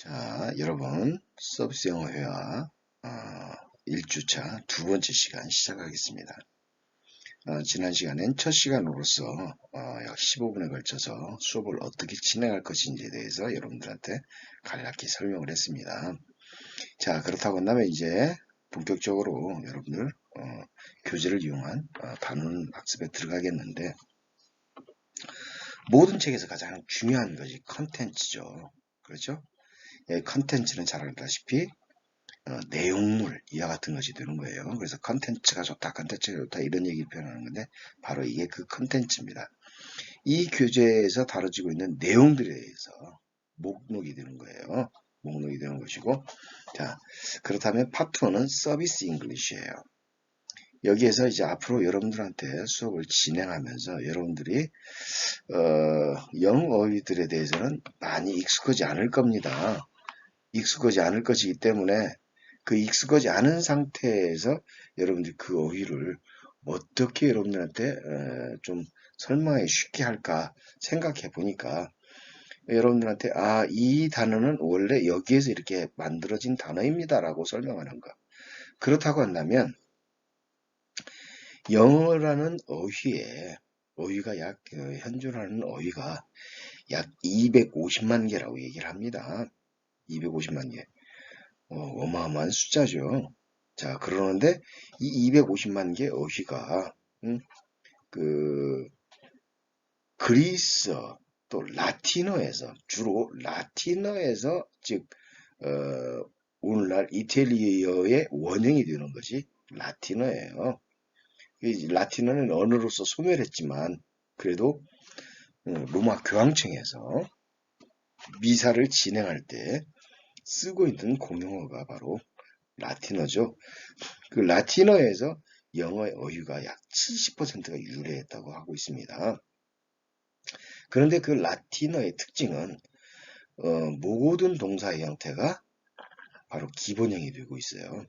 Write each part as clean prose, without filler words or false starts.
자, 여러분, 서비스 영어 회화 1주차 두 번째 시간 시작하겠습니다. 지난 시간엔 첫 시간으로서 약 15분에 걸쳐서 수업을 어떻게 진행할 것인지에 대해서 여러분들한테 간략히 설명을 했습니다. 자, 그렇다고 한다면 이제 본격적으로 여러분들 교재를 이용한 단원 학습에 들어가겠는데, 모든 책에서 가장 중요한 것이 컨텐츠죠. 그렇죠? 컨텐츠는 잘 알다시피 내용물 이와 같은 것이 되는 거예요. 그래서 컨텐츠가 좋다, 컨텐츠가 좋다 이런 얘기를 표현하는 건데 바로 이게 그 컨텐츠입니다. 이 교재에서 다뤄지고 있는 내용들에 대해서 목록이 되는 거예요. 목록이 되는 것이고, 자, 그렇다면 파트 1은 서비스 잉글리시예요. 여기에서 이제 앞으로 여러분들한테 수업을 진행하면서 여러분들이 영어휘들에 대해서는 많이 익숙하지 않을 겁니다. 익숙하지 않을 것이기 때문에 그 익숙하지 않은 상태에서 여러분들이 그 어휘를 어떻게 여러분들한테 좀 설명하기 쉽게 할까 생각해 보니까 여러분들한테 이 단어는 원래 여기에서 이렇게 만들어진 단어입니다라고 설명하는 거. 그렇다고 한다면 영어라는 어휘가 현존하는 어휘가 약 250만 개라고 얘기를 합니다. 250만 개. 어마어마한 숫자죠. 자, 그러는데 이 250만 개 어휘가 그리스 또 라틴어에서 주로 라틴어에서 즉 오늘날 이탈리아의 원형이 되는 것이 라틴어예요. 이 라틴어는 언어로서 소멸했지만 그래도 로마 교황청에서 미사를 진행할 때 쓰고 있는 공용어가 바로 라틴어죠. 그 라틴어에서 영어의 어휘가 약 70%가 유래했다고 하고 있습니다. 그런데 그 라틴어의 특징은 모든 동사의 형태가 바로 기본형이 되고 있어요.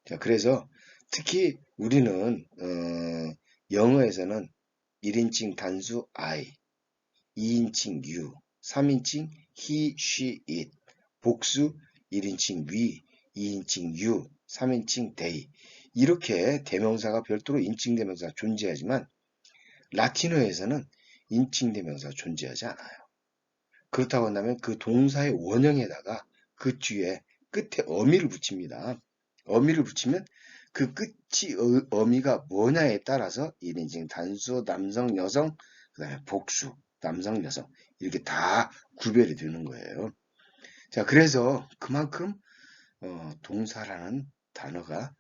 자, 그래서 특히 우리는 영어에서는 1인칭 단수 I, 2인칭 you, 3인칭 he, she, it, 복수 1인칭 we, 2인칭 you, 3인칭 they 이렇게 대명사가 별도로 인칭대명사가 존재하지만 라틴어에서는 인칭대명사가 존재하지 않아요. 그렇다고 한다면 그 동사의 원형에다가 그 뒤에 끝에 어미를 붙입니다. 어미를 붙이면 그 끝이 어미가 뭐냐에 따라서 1인칭 단수, 남성, 여성, 그 다음에 복수, 남성, 여성 이렇게 다 구별이 되는 거예요. 자, 그래서 그만큼 동사라는 단어가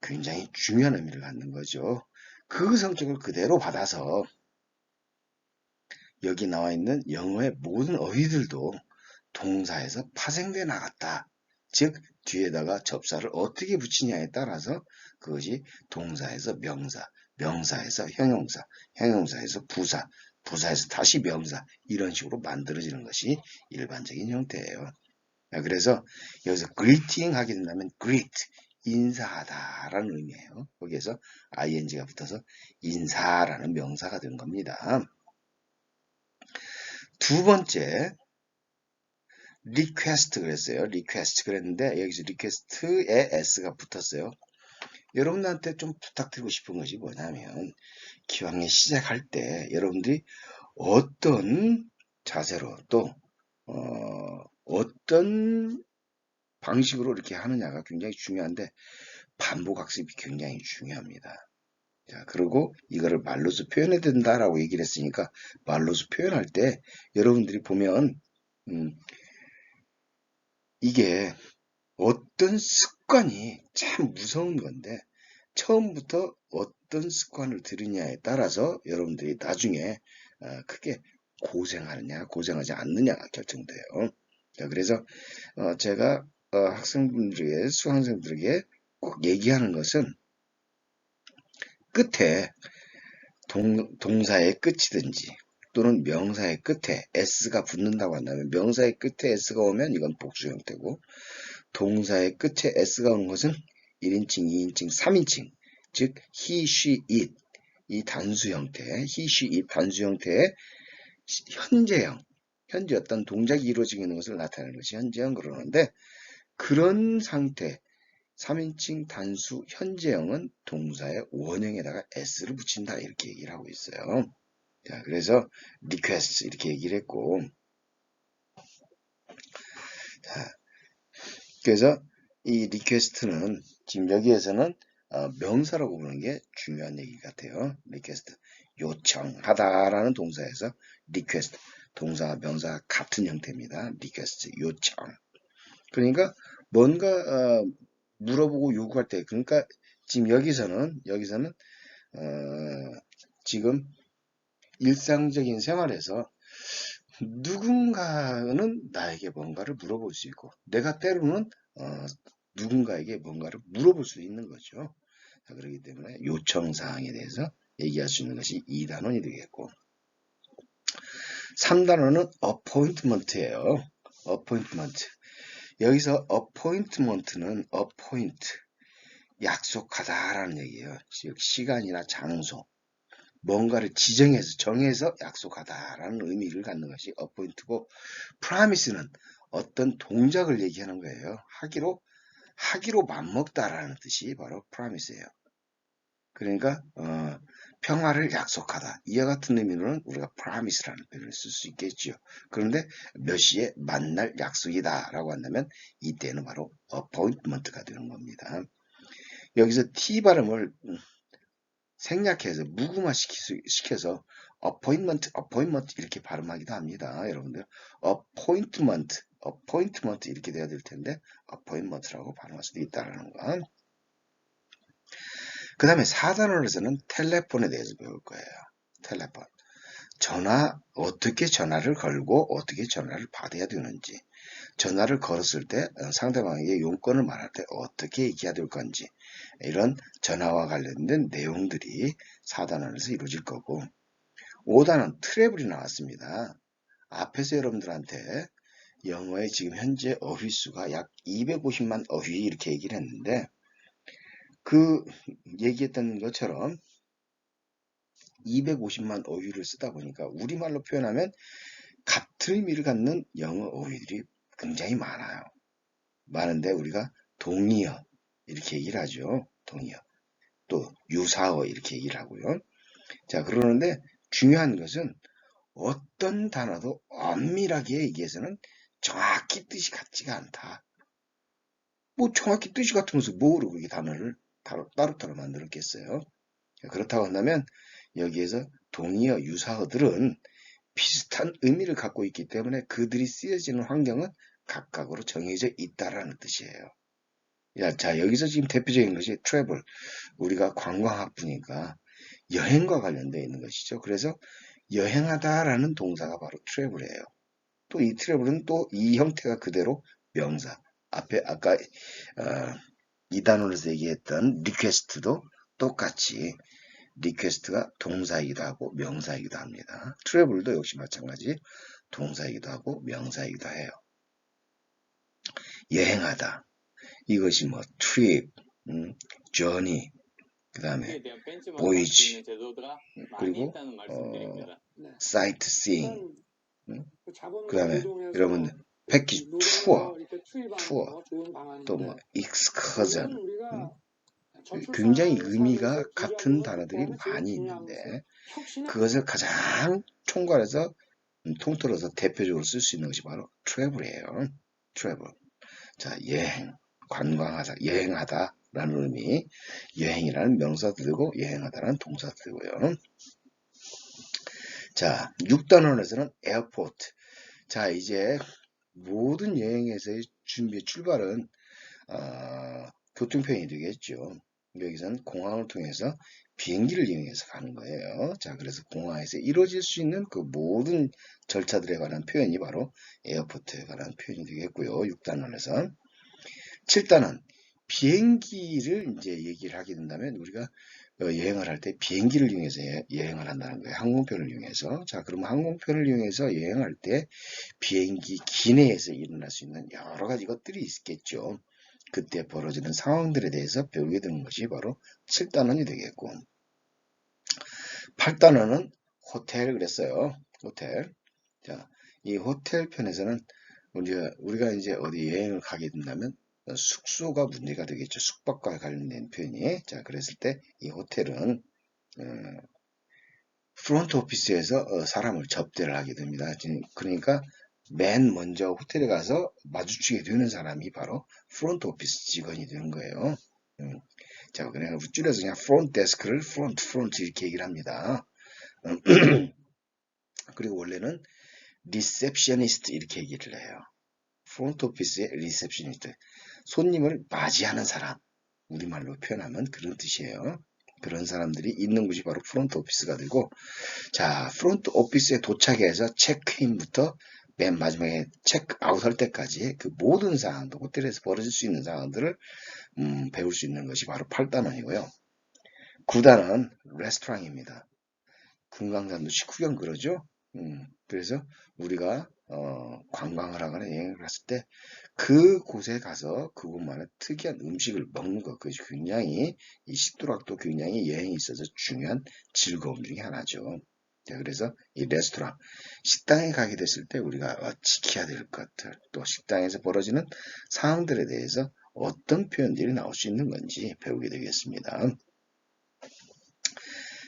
굉장히 중요한 의미를 갖는 거죠. 그 성격을 그대로 받아서 여기 나와 있는 영어의 모든 어휘들도 동사에서 파생돼 나갔다. 즉 뒤에다가 접사를 어떻게 붙이냐에 따라서 그것이 동사에서 명사, 명사에서 형용사, 형용사에서 부사, 부사에서 다시 명사 이런 식으로 만들어지는 것이 일반적인 형태예요. 그래서 여기서 greeting 하게 된다면 greet, 인사하다라는 의미예요. 거기에서 ing가 붙어서 인사라는 명사가 된 겁니다. 두 번째, request 그랬어요. request 그랬는데 여기서 request에 s가 붙었어요. 여러분들한테 좀 부탁드리고 싶은 것이 뭐냐면 기왕에 시작할 때 여러분들이 어떤 자세로 또 어떤 방식으로 이렇게 하느냐가 굉장히 중요한데 반복 학습이 굉장히 중요합니다. 자, 그리고 이거를 말로서 표현해야 된다라고 얘기를 했으니까 말로서 표현할 때 여러분들이 보면 이게 어떤 습관이 참 무서운 건데 처음부터 어떤 습관을 들이냐에 따라서 여러분들이 나중에 크게 고생하느냐 고생하지 않느냐가 결정돼요. 자, 그래서 제가 학생분들에게 수강생들에게 꼭 얘기하는 것은 끝에 동사의 끝이든지 또는 명사의 끝에 s가 붙는다고 한다면 명사의 끝에 s가 오면 이건 복수 형태고 동사의 끝에 s가 오는 것은 1인칭, 2인칭, 3인칭 즉 he, she, it 이 단수 형태 he, she, it 단수 형태의 현재형 현재 어떤 동작이 이루어지고 있는 것을 나타내는 것이 현재형 그러는데 그런 상태 3인칭 단수 현재형은 동사의 원형에다가 s를 붙인다 이렇게 얘기를 하고 있어요. 자, 그래서 request 이렇게 얘기를 했고 자, 그래서 이 request는 지금 여기에서는 명사라고 부르는 게 중요한 얘기 같아요. request 요청하다라는 동사에서 request 동사와 명사가 같은 형태입니다. request 요청 그러니까 뭔가 물어보고 요구할 때 그러니까 지금 여기서는 지금 일상적인 생활에서 누군가는 나에게 뭔가를 물어볼 수 있고 내가 때로는 누군가에게 뭔가를 물어볼 수 있는 거죠. 자, 그렇기 때문에 요청사항에 대해서 얘기할 수 있는 것이 2단원이 되겠고 3단원은 appointment예요. appointment. 여기서 appointment는 appoint 약속하다라는 얘기예요. 즉 시간이나 장소 뭔가를 지정해서 정해서 약속하다라는 의미를 갖는 것이 appoint고 promise는 어떤 동작을 얘기하는 거예요. 하기로 맘먹다라는 뜻이 바로 promise예요. 그러니까 평화를 약속하다. 이와 같은 의미로는 우리가 promise라는 표현을 쓸 수 있겠죠. 그런데 몇 시에 만날 약속이다 라고 한다면 이때는 바로 appointment가 되는 겁니다. 여기서 T 발음을 생략해서 무금화시켜서 appointment 이렇게 발음하기도 합니다. 여러분들 appointment 이렇게 돼야 될 텐데 appointment라고 발음할 수도 있다는 거. 그 다음에 4단원에서는 텔레폰에 대해서 배울 거예요. 텔레폰. 어떻게 전화를 걸고 어떻게 전화를 받아야 되는지, 전화를 걸었을 때 상대방에게 용건을 말할 때 어떻게 얘기해야 될 건지, 이런 전화와 관련된 내용들이 4단원에서 이루어질 거고, 5단원 트래블이 나왔습니다. 앞에서 여러분들한테 영어의 지금 현재 어휘수가 약 250만 어휘 이렇게 얘기를 했는데, 그 얘기했던 것처럼 250만 어휘를 쓰다 보니까 우리말로 표현하면 같은 의미를 갖는 영어 어휘들이 굉장히 많아요. 많은데 우리가 동의어 이렇게 얘기를 하죠. 동의어. 또 유사어 이렇게 얘기를 하고요. 자, 그러는데 중요한 것은 어떤 단어도 엄밀하게 얘기해서는 정확히 뜻이 같지가 않다. 뭐 정확히 뜻이 같으면서 뭐로 그렇게 단어를 따로따로 만들었겠어요. 그렇다고 한다면 여기에서 동의어, 유사어들은 비슷한 의미를 갖고 있기 때문에 그들이 쓰여지는 환경은 각각으로 정해져 있다라는 뜻이에요. 자, 여기서 지금 대표적인 것이 travel. 우리가 관광학부니까 여행과 관련되어 있는 것이죠. 그래서 여행하다라는 동사가 바로 travel이에요. 또 이 travel은 또 이 형태가 그대로 명사. 앞에 아까 2단원에서 얘기했던 request도 똑같이 request가 동사이기도 하고 명사이기도 합니다. travel도 역시 마찬가지 동사이기도 하고 명사이기도 해요. 여행하다. 이것이 뭐 trip, journey, 그 다음에 voyage, 그리고 sightseeing, 그 다음에 여러분 패키지 투어, 또 뭐 excursion, 굉장히 의미가 같은 단어들이 많이 있는데 그것을 가장 총괄해서 통틀어서 대표적으로 쓸 수 있는 것이 바로 travel이에요. travel. 자, 여행, 관광하다, 여행하다라는 의미, 여행이라는 명사도 되고 여행하다라는 동사도 되고요. 자, 6단원에서는 에어포트. 자, 이제 모든 여행에서의 출발은 교통편이 되겠죠. 여기서는 공항을 통해서 비행기를 이용해서 가는 거예요. 자, 그래서 공항에서 이루어질 수 있는 그 모든 절차들에 관한 표현이 바로 에어포트에 관한 표현이 되겠고요. 6단원에서. 7단원. 비행기를 이제 얘기를 하게 된다면 우리가 여행을 할 때 비행기를 이용해서 여행을 한다는 거예요. 항공편을 이용해서. 자, 그러면 항공편을 이용해서 여행할 때 비행기 기내에서 일어날 수 있는 여러 가지 것들이 있겠죠. 그때 벌어지는 상황들에 대해서 배우게 되는 것이 바로 7단원이 되겠고 8단원은 호텔 그랬어요. 호텔. 자, 이 호텔 편에서는 우리가 이제 어디 여행을 가게 된다면 숙소가 문제가 되겠죠. 숙박과 관련된 표현이. 자, 그랬을 때 이 호텔은 프론트 오피스에서 사람을 접대를 하게 됩니다. 그러니까 맨 먼저 호텔에 가서 마주치게 되는 사람이 바로 프론트 오피스 직원이 되는 거예요. 자, 그냥 줄여서 그냥 프론트 데스크를 프론트 이렇게 얘기를 합니다. 그리고 원래는 리셉셔니스트 이렇게 얘기를 해요. 프론트 오피스의 리셉셔니스트. 손님을 맞이하는 사람. 우리말로 표현하면 그런 뜻이에요. 그런 사람들이 있는 곳이 바로 프론트 오피스가 되고, 자, 프론트 오피스에 도착해서 체크인부터 맨 마지막에 체크아웃 할 때까지 그 모든 상황들, 호텔에서 벌어질 수 있는 상황들을 배울 수 있는 것이 바로 8단원이고요. 9단원 레스토랑입니다. 금강산도 식후경 그러죠. 그래서 우리가 관광을 하거나 여행을 갔을 때 그곳에 가서 그곳만의 특이한 음식을 먹는 것, 그것이 굉장히 이 식도락도 굉장히 여행에 있어서 중요한 즐거움 중에 하나죠. 자, 그래서 이 레스토랑, 식당에 가게 됐을 때 우리가 지켜야 될 것들, 또 식당에서 벌어지는 상황들에 대해서 어떤 표현들이 나올 수 있는 건지 배우게 되겠습니다.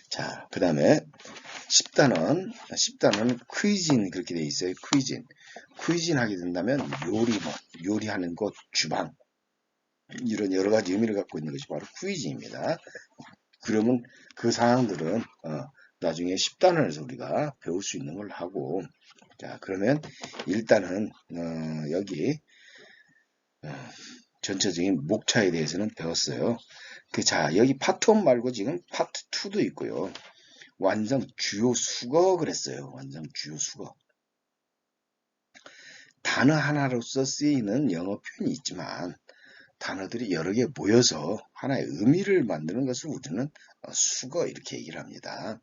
자, 그 다음에 10단원 퀴진 그렇게 돼 있어요. 퀴진 하게 된다면 요리하는 곳, 주방 이런 여러 가지 의미를 갖고 있는 것이 바로 퀴즈입니다. 그러면 그 사항들은 나중에 10단원에서 우리가 배울 수 있는 걸 하고, 자, 그러면 일단은 여기 전체적인 목차에 대해서는 배웠어요. 자, 여기 파트 1 말고 지금 파트 2도 있고요. 완성 주요 수거 그랬어요. 완성 주요 수거. 단어 하나로서 쓰이는 영어 표현이 있지만 단어들이 여러 개 모여서 하나의 의미를 만드는 것을 우리는 수거 이렇게 얘기를 합니다.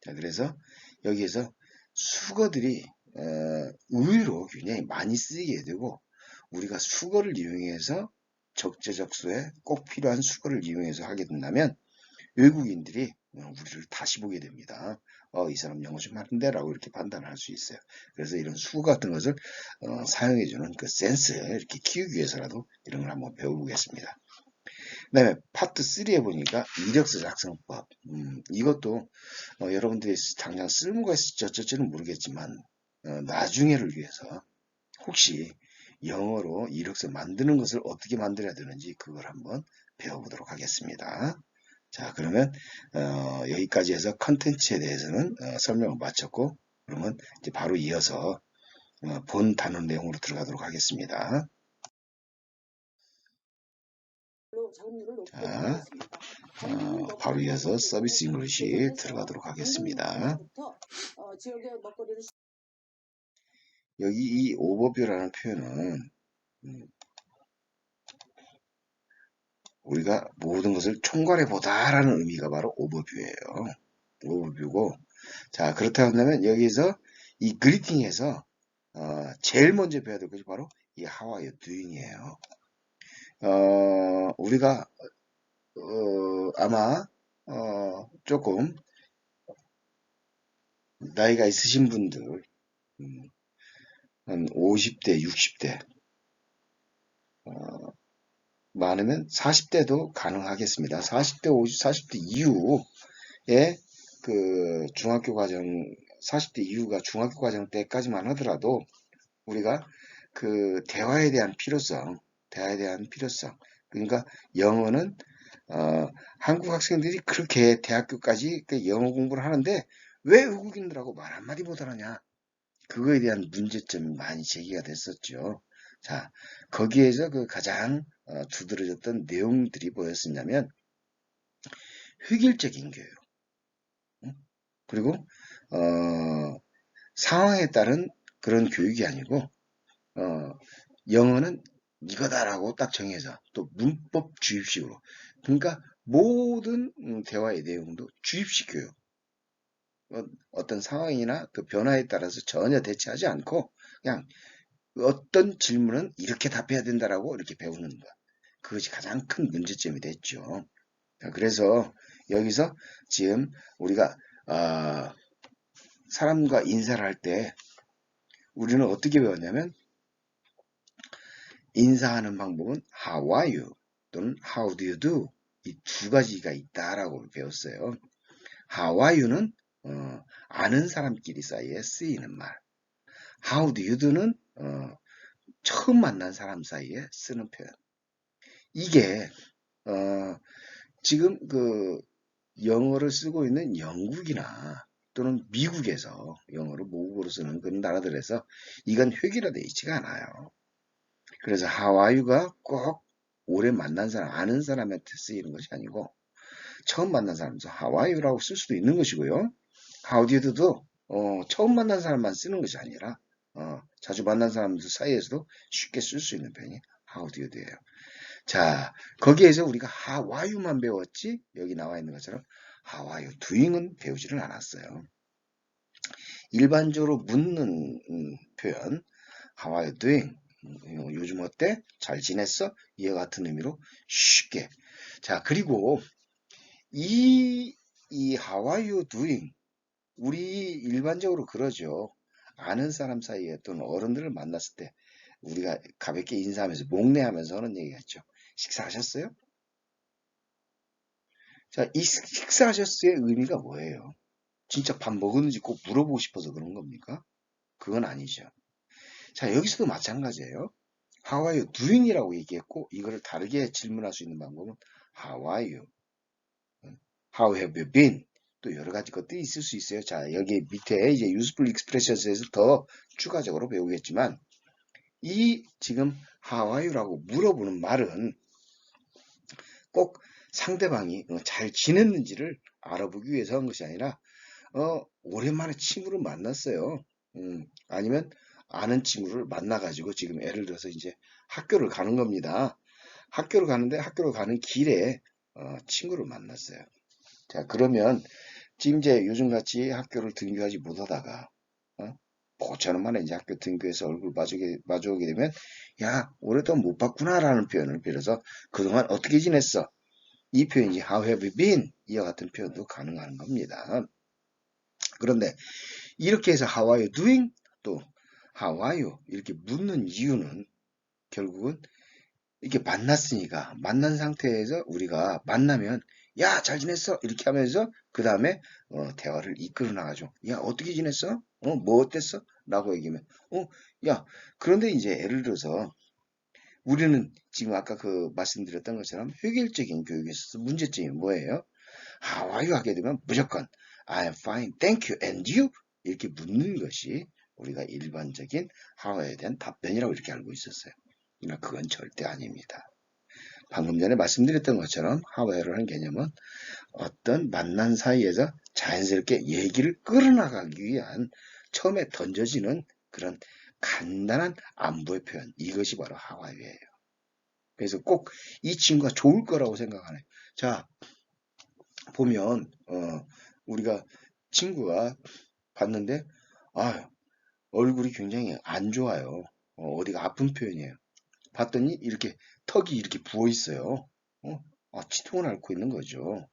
자, 그래서 여기에서 수거들이 의외로 굉장히 많이 쓰이게 되고 우리가 수거를 이용해서 적재적소에 꼭 필요한 수거를 이용해서 하게 된다면 외국인들이 우리를 다시 보게 됩니다. 이 사람 영어 좀 하는데 라고 이렇게 판단할 수 있어요. 그래서 이런 수거 같은 것을 사용해주는 그 센스 이렇게 키우기 위해서라도 이런 걸 한번 배워보겠습니다. 그 다음에 파트 3에 보니까 이력서 작성법. 이것도 여러분들이 당장 쓸모가 있을지 어쩔지는 모르겠지만 나중에를 위해서 혹시 영어로 이력서 만드는 것을 어떻게 만들어야 되는지 그걸 한번 배워보도록 하겠습니다. 자, 그러면 여기까지 해서 컨텐츠에 대해서는 설명을 마쳤고 그러면 이제 바로 이어서 본 단원 내용으로 들어가도록 하겠습니다. 자, 바로 이어서 서비스 잉글리시 들어가도록 하겠습니다. 여기 이 오버뷰라는 표현은 우리가 모든 것을 총괄해 보다라는 의미가 바로 오버뷰예요. 오버뷰고, 자, 그렇다 한다면 여기서 이 그리팅에서 제일 먼저 배워야 될 것이 바로 이 How are you doing이에요. 우리가 아마 조금 나이가 있으신 분들 한 50대, 60대 많으면 40대도 가능하겠습니다. 40대, 50, 40대 이후에 그 중학교 과정 40대 이후가 중학교 과정 때까지만 하더라도 우리가 그 대화에 대한 필요성 그러니까 영어는 한국 학생들이 그렇게 대학교까지 영어 공부를 하는데 왜 외국인들하고 말 한마디 못하느냐 그거에 대한 문제점이 많이 제기가 됐었죠. 자, 거기에서 그 가장 두드러졌던 내용들이 뭐였었냐면 획일적인 교육 그리고 상황에 따른 그런 교육이 아니고 영어는 이거다라고 딱 정해서 또 문법 주입식으로 그러니까 모든 대화의 내용도 주입식 교육 어떤 상황이나 그 변화에 따라서 전혀 대처하지 않고 그냥 어떤 질문은 이렇게 답해야 된다라고 이렇게 배우는 것 그것이 가장 큰 문제점이 됐죠. 그래서 여기서 지금 우리가 사람과 인사를 할 때 우리는 어떻게 배웠냐면 인사하는 방법은 how are you 또는 how do you do 이 두 가지가 있다라고 배웠어요. how are you는 아는 사람끼리 사이에 쓰이는 말. how do you do는 처음 만난 사람 사이에 쓰는 표현. 이게 지금 그 영어를 쓰고 있는 영국이나 또는 미국에서 영어를 모국어로 쓰는 그런 나라들에서 이건 획일화되어 있지가 않아요. 그래서 how are you가 꼭 오래 만난 사람, 아는 사람한테 쓰이는 것이 아니고 처음 만난 사람에서 how are you라고 쓸 수도 있는 것이고요. how do you do도 처음 만난 사람만 쓰는 것이 아니라 자주 만난 사람들 사이에서도 쉽게 쓸 수 있는 표현이 how do you do예요. 자, 거기에서 우리가 how are you만 배웠지 여기 나와 있는 것처럼 how are you doing은 배우지를 않았어요. 일반적으로 묻는 표현 how are you doing? 요즘 어때? 잘 지냈어? 이와 같은 의미로 쉽게. 자, 그리고 이 how are you doing? 우리 일반적으로 그러죠. 아는 사람 사이에 또는 어른들을 만났을 때 우리가 가볍게 인사하면서 목례하면서 하는 얘기겠죠. 식사하셨어요? 자, 이 식사하셨어의 의미가 뭐예요? 진짜 밥 먹었는지 꼭 물어보고 싶어서 그런 겁니까? 그건 아니죠. 자, 여기서도 마찬가지예요. How are you doing이라고 얘기했고 이거를 다르게 질문할 수 있는 방법은 How are you? How have you been? 또 여러 가지 것들이 있을 수 있어요. 자, 여기 밑에 이제 useful expressions에서 더 추가적으로 배우겠지만 이 지금 How are you라고 물어보는 말은 꼭 상대방이 잘 지냈는지를 알아보기 위해서 한 것이 아니라 오랜만에 친구를 만났어요. 아니면 아는 친구를 만나가지고 지금 예를 들어서 이제 학교를 가는 겁니다. 학교를 가는데 학교를 가는 길에 친구를 만났어요. 자, 그러면 지금 이제 요즘같이 학교를 등교하지 못하다가 고쳐는 만에 이제 학교 등교해서 얼굴 마주오게 되면 야, 오랫동안 못 봤구나라는 표현을 빌어서 그동안 어떻게 지냈어? 이 표현이 How have you been? 이와 같은 표현도 가능한 겁니다. 그런데 이렇게 해서 How are you doing? 또 How are you? 이렇게 묻는 이유는 결국은 이렇게 만났으니까 만난 상태에서 우리가 만나면 야, 잘 지냈어? 이렇게 하면서 그 다음에 대화를 이끌어 나가죠. 야, 어떻게 지냈어? 뭐 어땠어? 라고 얘기하면 야, 그런데 이제 예를 들어서 우리는 지금 아까 그 말씀드렸던 것처럼 획일적인 교육에 있어서 문제점이 뭐예요? How are you 하게 되면 무조건 I am fine, thank you, and you? 이렇게 묻는 것이 우리가 일반적인 how에 대한 답변이라고 이렇게 알고 있었어요. 그러나 그건 절대 아닙니다. 방금 전에 말씀드렸던 것처럼 how라는 개념은 어떤 만난 사이에서 자연스럽게 얘기를 끌어나가기 위한 처음에 던져지는 그런 간단한 안부의 표현, 이것이 바로 how are you예요. 그래서 꼭 이 친구가 좋을 거라고 생각하네요. 자, 보면 우리가 친구가 봤는데 얼굴이 굉장히 안 좋아요. 어디가 아픈 표현이에요. 봤더니 이렇게 턱이 이렇게 부어 있어요. 치통을 앓고 있는 거죠.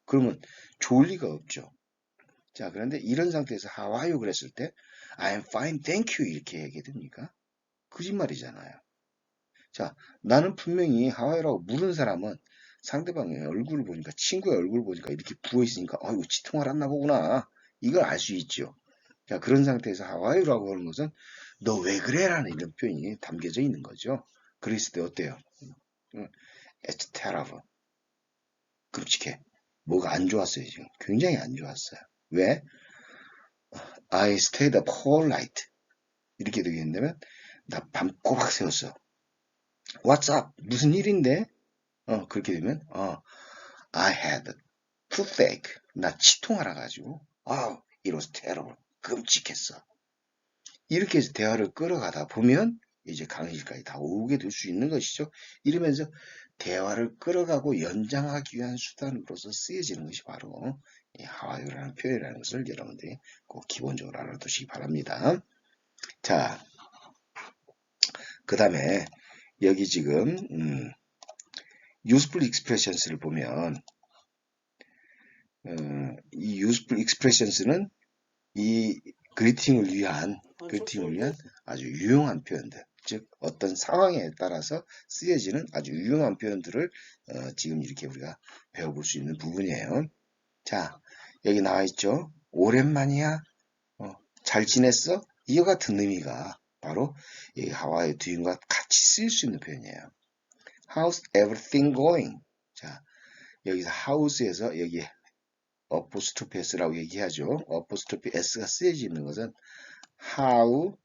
그러면 좋을 리가 없죠. 자, 그런데 이런 상태에서 How are you 그랬을 때 I am fine, thank you 이렇게 얘기해 됩니까? 거짓말이잖아요. 자, 나는 분명히 How are you라고 물은 사람은 상대방의 얼굴을 보니까 친구의 얼굴을 보니까 이렇게 부어 있으니까 이거 치통을 앓나 보구나. 이걸 알 수 있죠. 자, 그런 상태에서 How are you라고 하는 것은 너 왜 그래? 라는 이런 표현이 담겨져 있는 거죠. 그랬을 때 어때요? It's terrible. 끔찍해. 뭐가 안 좋았어요, 지금. 굉장히 안 좋았어요. 왜? I stayed up all night. 이렇게 되겠냐면, 나 밤 꼬박 새웠어. What's up? 무슨 일인데? 그렇게 되면, I had toothache. 나 치통하라 가지고, it was terrible. 끔찍했어. 이렇게 해서 대화를 끌어가다 보면, 이제 강의실까지 다 오게 될 수 있는 것이죠. 이러면서 대화를 끌어가고 연장하기 위한 수단으로서 쓰여지는 것이 바로 이 하와이라는 표현이라는 것을 여러분들이 꼭 기본적으로 알아두시기 바랍니다. 자, 그 다음에 여기 지금 useful expressions를 보면 이 useful expressions는 이 그리팅을 위한 아주 유용한 표현들, 즉 어떤 상황에 따라서 쓰여지는 아주 유용한 표현들을 지금 이렇게 우리가 배워볼 수 있는 부분이에요. 자, 여기 나와 있죠. 오랜만이야. 잘 지냈어? 이와 같은 의미가 바로 이 How are you doing과 같이 쓰일 수 있는 표현이에요. How's everything going? 자, 여기서 hows에서 여기 어포스트로피 s라고 얘기하죠. 어포스트로피 s가 쓰여지는 것은 how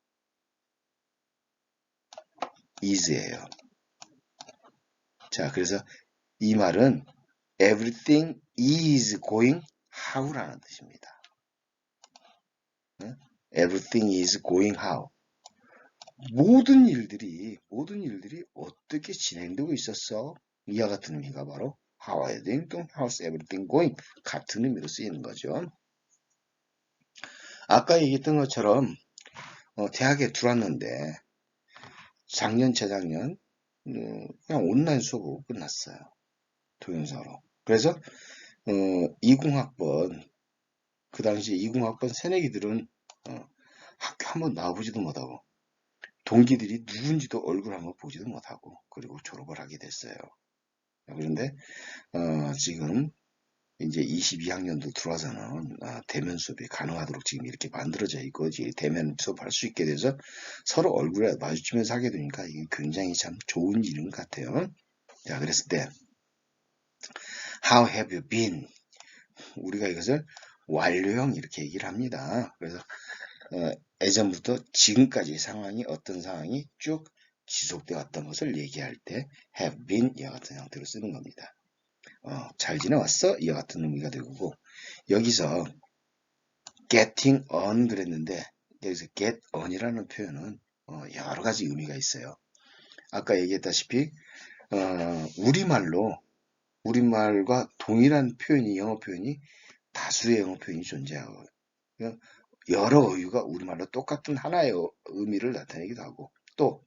is예요. 자, 그래서 이 말은 everything is going how라는 뜻입니다. everything is going how. 모든 일들이 어떻게 진행되고 있었어? 이와 같은 의미가 바로 how are you doing 또는 how's everything going 같은 의미로 쓰이는 거죠. 아까 얘기했던 것처럼 대학에 들어왔는데 작년, 재작년 그냥 온라인 수업으로 끝났어요. 동영상으로. 그래서 20학번 그 당시 20학번 새내기들은 학교 한번 나와보지도 못하고 동기들이 누군지도 얼굴 한번 보지도 못하고 그리고 졸업을 하게 됐어요. 그런데 지금 이제 22학년도 들어와서는 대면 수업이 가능하도록 지금 이렇게 만들어져 있고 대면 수업할 수 있게 돼서 서로 얼굴에 마주치면서 하게 되니까 이게 굉장히 참 좋은 일인 것 같아요. 자, 그랬을 때 How have you been? 우리가 이것을 완료형 이렇게 얘기를 합니다. 그래서 예전부터 지금까지 상황이 어떤 상황이 쭉 지속되어 왔던 것을 얘기할 때 have been 이와 같은 형태로 쓰는 겁니다. 잘 지내왔어? 이와 같은 의미가 되고 여기서 getting on 그랬는데 여기서 get on이라는 표현은 여러 가지 의미가 있어요. 아까 얘기했다시피 우리말과 동일한 표현이 영어 표현이 다수의 영어 표현이 존재하고 여러 어휘가 우리말로 똑같은 하나의 의미를 나타내기도 하고 또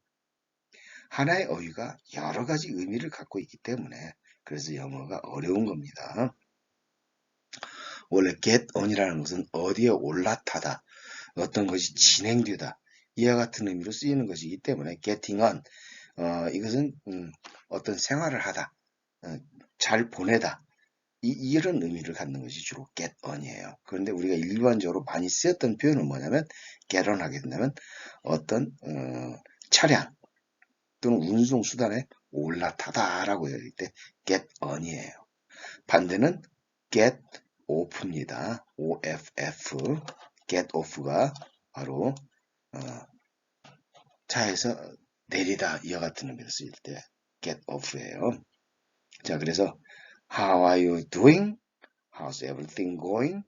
하나의 어휘가 여러 가지 의미를 갖고 있기 때문에 그래서 영어가 어려운 겁니다. 원래 get on이라는 것은 어디에 올라타다, 어떤 것이 진행되다 이와 같은 의미로 쓰이는 것이기 때문에 getting on 이것은 어떤 생활을 하다, 잘 보내다 이런 의미를 갖는 것이 주로 get on이에요. 그런데 우리가 일반적으로 많이 쓰였던 표현은 뭐냐면 get on 하게 된다면 어떤 차량 또는 운송수단에 올라타다라고 할 때 get on이에요. 반대는 get off입니다. OFF get off가 바로 차에서 내리다 이와 같은 의미로 쓰일 때 get off예요. 자, 그래서 How are you doing? How's everything going?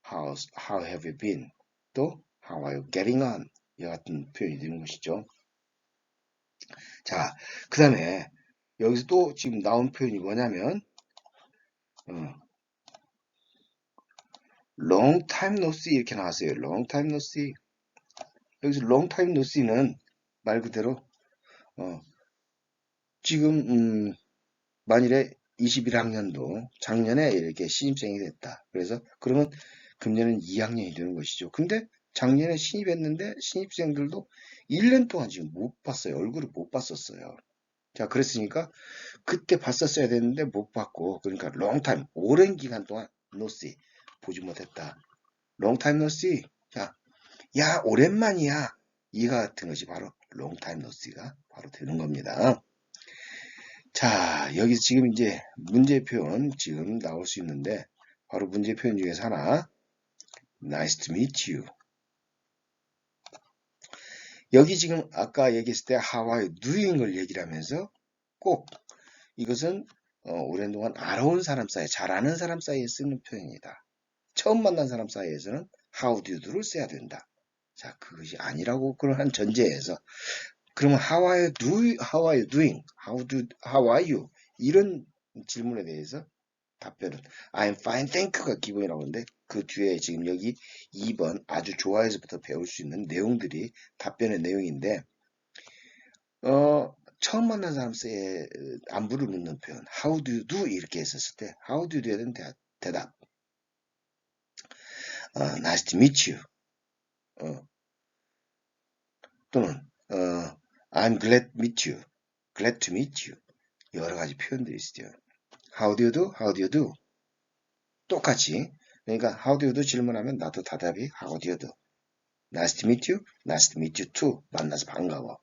How have you been? 또 How are you getting on? 이와 같은 표현이 되는 것이죠. 자, 그 다음에 여기서 또 지금 나온 표현이 뭐냐면 long time no see 이렇게 나왔어요. long time no see. 여기서 long time no see는 말 그대로 지금 만일에 21학년도 작년에 이렇게 신입생이 됐다. 그래서 그러면 금년은 2학년이 되는 것이죠. 근데 작년에 신입했는데 신입생들도 1년 동안 지금 못 봤어요. 얼굴을 못 봤었어요. 자, 그랬으니까 그때 봤었어야 되는데 못 봤고 그러니까 long time 오랜 기간 동안 no see 보지 못했다. long time no see. 자, 야 오랜만이야. 이가 같은 것이 바로 long time no see가 바로 되는 겁니다. 자, 여기서 지금 이제 문제 표현 지금 나올 수 있는데 바로 문제 표현 중에서 하나 Nice to meet you. 여기 지금 아까 얘기했을 때 How are you doing을 얘기를 하면서 꼭 이것은 오랜 동안 알아온 사람 사이, 잘 아는 사람 사이에 쓰는 표현이다. 처음 만난 사람 사이에서는 How do you를 써야 된다. 자, 그것이 아니라고 그런 전제에서 그러면 How are you doing? How are you? 이런 질문에 대해서 답변은 I'm fine, thank you가 기본이라고 하는데 그 뒤에 지금 여기 2번 아주 좋아해서부터 배울 수 있는 내용들이 답변의 내용인데 처음 만난 사람 때 안부를 묻는 표현 How do you do? 이렇게 했었을 때 How do you do에 대한 대답 Nice to meet you. 또는 I'm glad to meet you, glad to meet you 여러 가지 표현들이 있죠. How do you do? How do you do? 똑같이 그러니까 How do you do 질문하면 나도 답답이 How do you do? Nice to meet you, nice to meet you too. 만나서 반가워.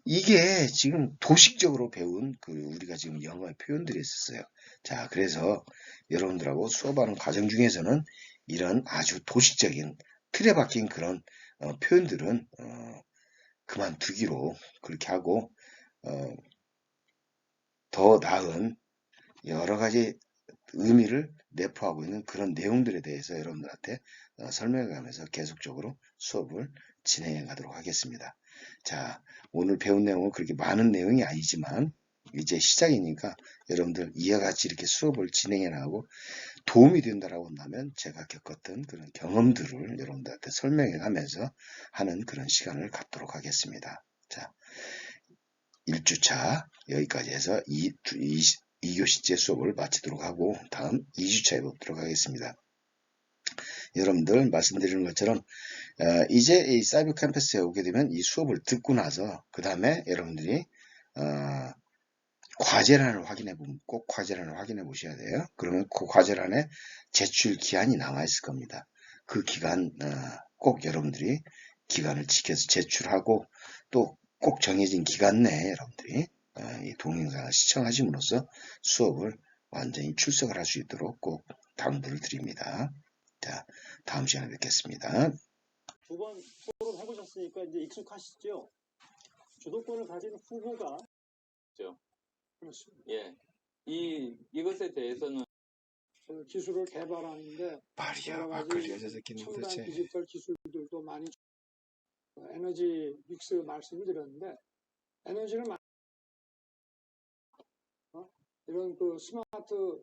이게 지금 도식적으로 배운 우리가 지금 영어의 표현들이 있었어요. 자, 그래서 여러분들하고 수업하는 과정 중에서는 이런 아주 도식적인 틀에 박힌 그런 표현들은 그만두기로 그렇게 하고 더 나은 여러 가지 의미를 내포하고 있는 그런 내용들에 대해서 여러분들한테 설명해 가면서 계속적으로 수업을 진행해 가도록 하겠습니다. 자, 오늘 배운 내용은 그렇게 많은 내용이 아니지만 이제 시작이니까 여러분들 이와 같이 이렇게 수업을 진행해 나가고 도움이 된다라고 한다면 제가 겪었던 그런 경험들을 여러분들한테 설명해 가면서 하는 그런 시간을 갖도록 하겠습니다. 자, 1주차 여기까지 해서 2교시째 수업을 마치도록 하고 다음 2주차에 뵙도록 하겠습니다. 여러분들 말씀드리는 것처럼 이제 이 사이버 캠퍼스에 오게 되면 이 수업을 듣고 나서 그 다음에 여러분들이 과제란을 확인해 보면 꼭 과제란을 확인해 보셔야 돼요. 그러면 그 과제란에 제출 기한이 남아 있을 겁니다. 그 기간 꼭 여러분들이 기간을 지켜서 제출하고 또 꼭 정해진 기간 내에 여러분들이 이 동영상을 시청하심으로써 수업을 완전히 출석을 할 수 있도록 꼭 당부를 드립니다. 자, 다음 시간에 뵙겠습니다. 두 번 토론 해보셨으니까 이제 익숙하시죠? 주도권을 가진 후보가 그렇습니다. 예, 이것에 대해서는 기술을 개발하는데 여러 가지 첨단 디지털 기술들도 많이 에너지 믹스 말씀을 드렸는데 에너지를 이런 그 스마트